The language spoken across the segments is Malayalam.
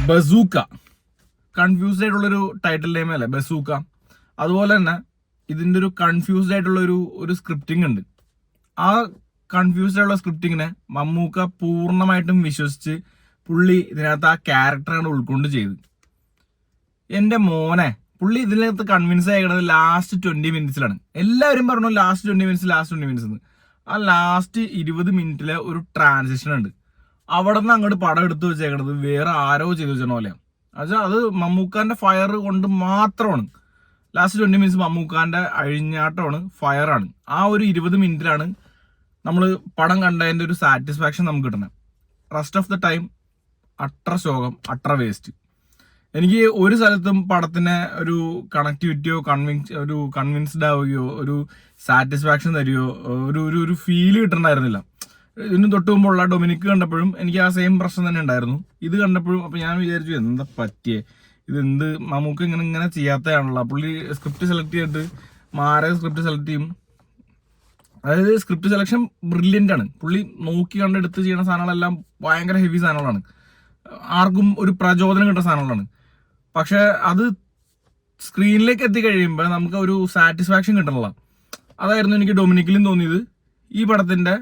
ബസൂക്ക. കൺഫ്യൂസ്ഡ് ആയിട്ടുള്ളൊരു ടൈറ്റിൽ നെയിം അല്ലേ ബസൂക്ക. അതുപോലെ തന്നെ ഇതിന്റെ ഒരു കൺഫ്യൂസ്ഡ് ആയിട്ടുള്ള ഒരു സ്ക്രിപ്റ്റിംഗ് ഉണ്ട്. ആ കൺഫ്യൂസ്ഡ് ആയിട്ടുള്ള സ്ക്രിപ്റ്റിങ്ങിനെ മമ്മൂക്ക പൂർണ്ണമായിട്ടും വിശ്വസിച്ച് പുള്ളി ഇതിനകത്ത് ആ ക്യാരക്ടറാണ് ഉൾക്കൊണ്ട് ചെയ്ത്. എന്റെ മോനെ, പുള്ളി ഇതിനകത്ത് കൺവിൻസ് ആയിക്കണത് ലാസ്റ്റ് 20 മിനിറ്റ്സിലാണ്. എല്ലാവരും പറഞ്ഞു ലാസ്റ്റ് 20 മിനിറ്റ്സ് എന്ന്. ആ ലാസ്റ്റ് 20 മിനിറ്റിലെ ഒരു ട്രാൻസിഷൻ ഉണ്ട്. അവിടെ നിന്ന് അങ്ങോട്ട് പടം എടുത്തു വെച്ചേക്കണത് വേറെ ആരോ ചെയ്തു വെച്ച പോലെയാണ്. അത് മമ്മൂക്കാന്റെ ഫയർ കൊണ്ട് മാത്രമാണ്. ലാസ്റ്റ് 20 മിനിറ്റ്സ് മമ്മൂക്കാന്റെ അഴിഞ്ഞാട്ടമാണ്, ഫയറാണ്. ആ ഒരു 20 മിനിറ്റിലാണ് നമ്മൾ പടം കണ്ടതിന്റെ ഒരു സാറ്റിസ്ഫാക്ഷൻ നമുക്ക് കിട്ടണം. റെസ്റ്റ് ഓഫ് ദ ടൈം അത്ര ശോകം, അത്ര വേസ്റ്റ്. എനിക്ക് ഒരു സ്ഥലത്തും പടത്തിന് ഒരു കണക്ടിവിറ്റിയോ കൺവിൻസ്ഡ് ആവുകയോ ഒരു സാറ്റിസ്ഫാക്ഷൻ തരികയോ ഒരു ഫീല് കിട്ടണ്ടായിരുന്നില്ല. ഇതിന് തൊട്ട് മുമ്പുള്ള ഡൊമിനിക് കണ്ടപ്പോഴും എനിക്ക് ആ സെയിം പ്രശ്നം തന്നെ ഉണ്ടായിരുന്നു. ഇത് കണ്ടപ്പോഴും അപ്പൊ ഞാൻ വിചാരിച്ചു എന്താ പറ്റിയേ, ഇതെന്ത് മമ്മൂക്ക് ഇങ്ങനെ ചെയ്യാത്തതാണല്ലോ. പുള്ളി സ്ക്രിപ്റ്റ് സെലക്ട് ചെയ്തിട്ട് മാരെ സ്ക്രിപ്റ്റ് സെലക്ട് ചെയ്യും. അതായത് സ്ക്രിപ്റ്റ് സെലക്ഷൻ ബ്രില്യൻ്റ് ആണ്. പുള്ളി നോക്കി കണ്ടെടുത്ത് ചെയ്യുന്ന സാധനങ്ങളെല്ലാം ഭയങ്കര ഹെവി സാധനങ്ങളാണ്, ആർക്കും ഒരു പ്രചോദനം കിട്ടുന്ന സാധനങ്ങളാണ്. പക്ഷെ അത് സ്ക്രീനിലേക്ക് എത്തിക്കഴിയുമ്പോൾ നമുക്ക് ഒരു സാറ്റിസ്ഫാക്ഷൻ കിട്ടണല്ലോ. അതായിരുന്നു എനിക്ക് ഡൊമിനിക്കിലും തോന്നിയത്. ഈ പടത്തിന്റെ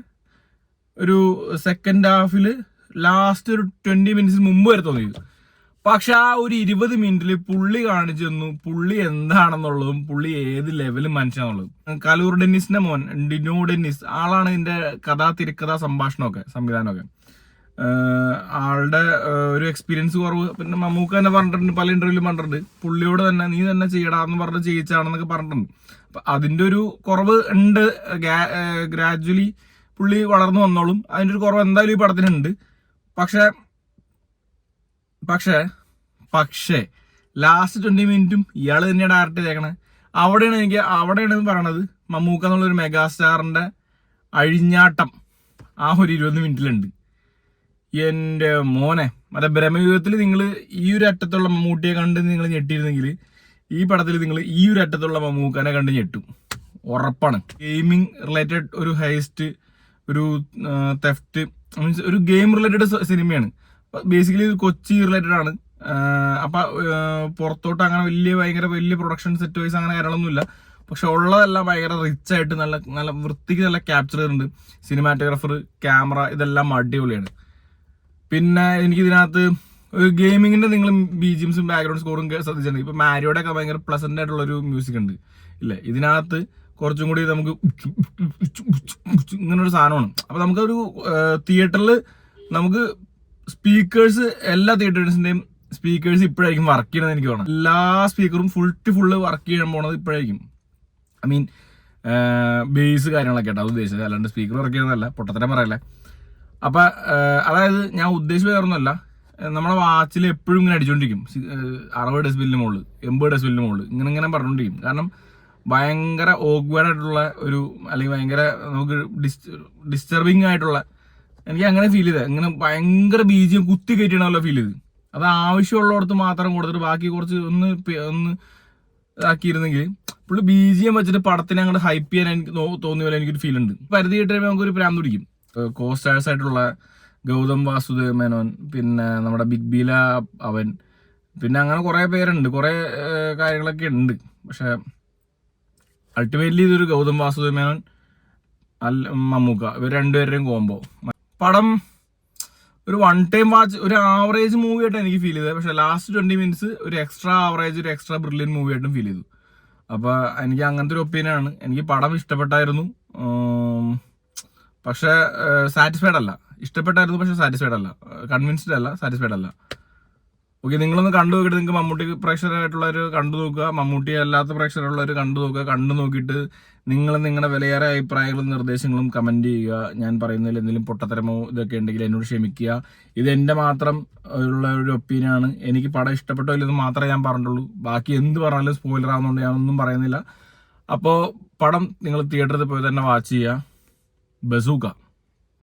ഒരു സെക്കൻഡ് ഹാഫിൽ ലാസ്റ്റ് ഒരു 20 മിനിറ്റ്സിന് മുമ്പ് വരെ തോന്നിയത്. പക്ഷെ ആ ഒരു 20 മിനിറ്റിൽ പുള്ളി കാണിച്ചു തന്നു പുള്ളി എന്താണെന്നുള്ളതും പുള്ളി ഏത് ലെവലും മനുഷ്യനാന്നുള്ളതും. കലൂർ ഡെന്നിസിന്റെ മോൻ ഡിനോ ഡെന്നിസ് ആളാണ് ഇതിന്റെ തിരക്കഥ സംവിധാനമൊക്കെ. ആളുടെ ഒരു എക്സ്പീരിയൻസ് കുറവ്. പിന്നെ മമ്മൂക്ക തന്നെ പറഞ്ഞിട്ടുണ്ട്, പല ഇന്റർവ്യൂലും പറഞ്ഞിട്ടുണ്ട്, പുള്ളിയോട് തന്നെ നീ തന്നെ ചെയ്യടാന്ന് പറഞ്ഞ് ചെയ്യിച്ചാണെന്നൊക്കെ പറഞ്ഞിട്ടുണ്ട്. അപ്പൊ അതിന്റെ ഒരു കുറവ് ഉണ്ട്. ഗ്രാജുവലി പുള്ളി വളർന്നു വന്നോളും. അതിന്റെ ഒരു കുറവ് എന്തായാലും ഈ പടത്തിനുണ്ട്. പക്ഷേ ലാസ്റ്റ് 20 മിനിറ്റും ഇയാൾ തന്നെയാണ് ഡയറക്റ്റ് ചെയ്തേക്കണേ. അവിടെയാണ് പറയണത് മമ്മൂക്ക എന്നുള്ളൊരു മെഗാസ്റ്റാറിന്റെ അഴിഞ്ഞാട്ടം ആ ഒരു 20 മിനിറ്റിലുണ്ട്. എന്റെ മോനെ, മറ്റേ ബ്രഹ്മയുഗത്തിൽ നിങ്ങൾ ഈ ഒരു അറ്റത്തുള്ള മമ്മൂട്ടിയെ കണ്ട് നിങ്ങൾ ഞെട്ടിയിരുന്നെങ്കിൽ ഈ പടത്തിൽ നിങ്ങൾ ഈ ഒരു അറ്റത്തുള്ള മമ്മൂക്കനെ കണ്ട് ഞെട്ടും, ഉറപ്പാണ്. ഗെയിമിംഗ് റിലേറ്റഡ് ഒരു ഹൈസ്റ്റ്, ഒരു തെഫ്റ്റ്, മീൻസ് ഒരു ഗെയിം റിലേറ്റഡ് സിനിമയാണ്. ബേസിക്കലി ഇത് കൊച്ചി റിലേറ്റഡ് ആണ്. അപ്പൊ പുറത്തോട്ട് അങ്ങനെ വലിയ പ്രൊഡക്ഷൻ സെറ്റ് വൈസ് അങ്ങനെ കാര്യങ്ങളൊന്നുമില്ല. പക്ഷെ ഉള്ളതെല്ലാം ഭയങ്കര റിച്ച് ആയിട്ട് നല്ല വൃത്തിക്ക് നല്ല ക്യാപ്ചർ ചെയ്തിട്ടുണ്ട്. സിനിമാറ്റോഗ്രാഫർ, ക്യാമറ, ഇതെല്ലാം അടിപൊളിയാണ്. പിന്നെ എനിക്ക് ഇതിനകത്ത് ഒരു ഗെയിമിങ്ങിന്റെ നിങ്ങൾ ബിജിഎംസും ബാക്ക്ഗ്രൗണ്ട് സ്കോറും ശ്രദ്ധിച്ചിട്ടുണ്ട്. ഇപ്പൊ മാരിയോടെ ഒക്കെ ഭയങ്കര പ്ലസന്റ് ആയിട്ടുള്ള ഒരു മ്യൂസിക് ഉണ്ട് ഇല്ലേ. ഇതിനകത്ത് കുറച്ചും കൂടി നമുക്ക് ഇങ്ങനൊരു സാധനമാണ്. അപ്പൊ നമുക്കൊരു തിയേറ്ററിൽ നമുക്ക് സ്പീക്കേഴ്സ്, എല്ലാ തിയേറ്റേഴ്സിന്റെയും സ്പീക്കേഴ്സ് ഇപ്പോഴായിരിക്കും വർക്ക് ചെയ്യണമെന്ന് എനിക്ക് തോന്നുന്നു. എല്ലാ സ്പീക്കറും ഫുള്ള് വർക്ക് ചെയ്യാൻ പോണത് ഇപ്പോഴായിരിക്കും. ഐ മീൻ ബേസ് കാര്യങ്ങളൊക്കെ ആയിട്ട് അത് ഉദ്ദേശിച്ചത്, അല്ലാണ്ട് സ്പീക്കർ വർക്ക് ചെയ്യുന്നതല്ല, പൊട്ടത്തരം പറയല്ലേ. അപ്പൊ അതായത് ഞാൻ ഉദ്ദേശിച്ച വേറൊന്നുമല്ല, നമ്മളെ വാച്ചിൽ എപ്പോഴും ഇങ്ങനെ അടിച്ചോണ്ടിരിക്കും 60 ഡെസിബിലിന് മുകളിൽ, 80 ഡെസിബിലിന് മുകളിൽ ഇങ്ങനെ പറഞ്ഞുകൊണ്ടിരിക്കും. കാരണം ഭയങ്കര ഓക്വേർഡ് ആയിട്ടുള്ള ഒരു, അല്ലെങ്കിൽ ഭയങ്കര നമുക്ക് ഡിസ്റ്റർബിങ് ആയിട്ടുള്ള, എനിക്ക് അങ്ങനെ ഫീൽ ചെയ്തത്. ഇങ്ങനെ ഭയങ്കര ബീജിയം കുത്തി കയറ്റണമല്ലോ ഫീൽ ചെയ്ത്. അത് ആവശ്യമുള്ളടത്ത് മാത്രം കൊടുത്തിട്ട് ബാക്കി കുറച്ച് ഒന്ന് ഇതാക്കിയിരുന്നെങ്കിൽ, പുള്ളി ബീജിയം വെച്ചിട്ട് പടത്തിനെ അങ്ങോട്ട് ഹൈപ്പ് ചെയ്യാൻ എനിക്ക് തോന്നിയ പോലെ എനിക്കൊരു ഫീൽ ഉണ്ട്. പരിധി കിട്ടുമ്പോൾ നമുക്കൊരു പ്രാന്ത് പിടിക്കും. കോസ്റ്റാഴ്സ് ആയിട്ടുള്ള ഗൗതം വാസുദേവ് മേനോൻ, പിന്നെ നമ്മുടെ ബിഗ് ബീല അവൻ, പിന്നെ അങ്ങനെ കുറെ പേരുണ്ട്, കുറെ കാര്യങ്ങളൊക്കെ ഉണ്ട്. പക്ഷെ അൾട്ടിമേറ്റ്ലി ഇതൊരു ഗൗതം വാസുദേവ് മേനോൻ മമ്മൂക്ക ഇവർ രണ്ടുപേരുടെയും കോംബോ. പടം ഒരു വൺ ടൈം വാച്ച്, ഒരു ആവറേജ് മൂവി ആയിട്ട് എനിക്ക് ഫീൽ ചെയ്തത്. പക്ഷെ ലാസ്റ്റ് 20 മിനിറ്റ്സ് ഒരു എക്സ്ട്രാ ആവറേജ്, ഒരു എക്സ്ട്രാ ബ്രില്യൻ മൂവി ആയിട്ടും ഫീൽ ചെയ്തു. അപ്പൊ എനിക്ക് അങ്ങനത്തെ ഒരു ഒപ്പീനിയനാണ്. എനിക്ക് പടം ഇഷ്ടപ്പെട്ടായിരുന്നു, പക്ഷെ സാറ്റിസ്ഫൈഡ് അല്ല. ഇഷ്ടപ്പെട്ടായിരുന്നു പക്ഷെ സാറ്റിസ്ഫൈഡ് അല്ല, കൺവിൻസ്ഡ് അല്ല, സാറ്റിസ്ഫൈഡ് അല്ല. ഓക്കെ, നിങ്ങളൊന്ന് കണ്ടു നോക്കിയിട്ട്, നിങ്ങൾക്ക് മമ്മൂട്ടി പ്രേക്ഷകരായിട്ടുള്ളവർ കണ്ടു നോക്കുക, മമ്മൂട്ടി അല്ലാത്ത പ്രേക്ഷകരുള്ളവർ കണ്ടു നോക്കുക. കണ്ടു നോക്കിയിട്ട് നിങ്ങൾ നിങ്ങളുടെ വിലയേറെ അഭിപ്രായങ്ങളും നിർദ്ദേശങ്ങളും കമന്റ് ചെയ്യുക. ഞാൻ പറയുന്നതിൽ എന്തെങ്കിലും പൊട്ടത്തരമോ ഇതൊക്കെ ഉണ്ടെങ്കിൽ എന്നോട് ക്ഷമിക്കുക. ഇത് എൻ്റെ മാത്രം ഉള്ള ഒരു ഒപ്പീനിയനാണ്. എനിക്ക് പടം ഇഷ്ടപ്പെട്ടോ ഇല്ലെന്ന് മാത്രമേ ഞാൻ പറഞ്ഞിട്ടുള്ളൂ. ബാക്കി എന്ത് പറഞ്ഞാലും സ്പോയിലർ ആവുന്നതുകൊണ്ട് ഞാനൊന്നും പറയുന്നില്ല. അപ്പോൾ പടം നിങ്ങൾ തിയേറ്ററിൽ പോയി തന്നെ വാച്ച് ചെയ്യുക. ബസൂക്ക.